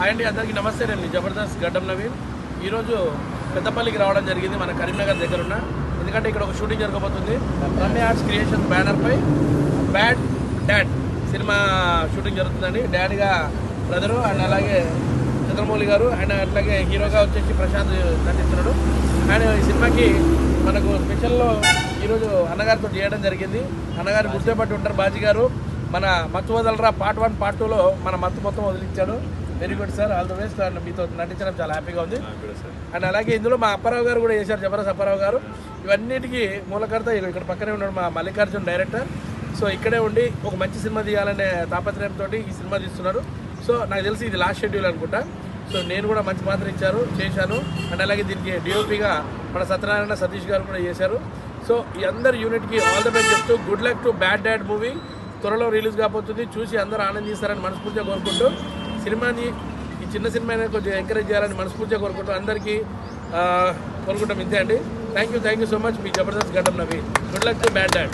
అండి అందరికీ నమస్తే. నేను జబర్దస్త్ గడ్డం నవీన్. ఈరోజు పెద్దపల్లికి రావడం జరిగింది, మన కరీంనగర్ దగ్గర ఉన్న. ఎందుకంటే ఇక్కడ ఒక షూటింగ్ జరగబోతుంది. రమ్య ఆర్ట్స్ క్రియేషన్ బ్యానర్పై బ్యాడ్ డాడ్ సినిమా షూటింగ్ జరుగుతుందండి. డాడీగా బ్రదరు అండ్ అలాగే చంద్రమౌళి గారు అండ్ అట్లాగే హీరోగా వచ్చేసి ప్రశాంత్ నటిస్తున్నాడు. అండ్ ఈ సినిమాకి మనకు స్పెషల్లో ఈరోజు అన్నగారితో చేయడం జరిగింది. అన్నగారు గుర్తుపట్టి ఉంటారు బాజీ గారు. మన మత్తు వదలరా పార్ట్ 1 పార్ట్ 2లో మన మత్తు మొత్తం వదిలించాడు. Very good sir, all the best. And మీతో నటించడం చాలా హ్యాపీగా ఉంది. అండ్ అలాగే ఇందులో మా అప్పారావు గారు కూడా చేశారు, జబర్దస్త్ అప్పారావు గారు. ఇవన్నిటికీ మూలకర్త ఇక్కడ పక్కనే ఉన్నాడు మా మల్లికార్జున్ డైరెక్టర్. సో ఇక్కడే ఉండి ఒక మంచి సినిమా తీయాలనే తాపత్రయంతో ఈ సినిమా తీస్తున్నాడు. సో నాకు తెలిసి ఇది లాస్ట్ షెడ్యూల్ అనుకుంటా. సో నేను కూడా మంచి పాత్ర చేశాను. అండ్ అలాగే దీనికి డిఓపిగా మన సత్యనారాయణ సతీష్ గారు కూడా చేశారు. సో ఈ అందరు యూనిట్కి ఆల్ ద బెస్ట్ చెప్తూ good luck to bad dad movie త్వరలో రిలీజ్ కాబోతుంది. చూసి అందరూ ఆనందిస్తారని మనస్ఫూర్తిగా కోరుకుంటూ, సినిమాని ఈ చిన్న సినిమాని కొంచెం ఎంకరేజ్ చేయాలని మనస్ఫూర్తిగా కోరుకుంటూ అందరికీ కోరుకుంటాం. ఇంతే అండి. Thank you so much. మీ Jabardasth Gaddam Naveen. Good luck to bad dad.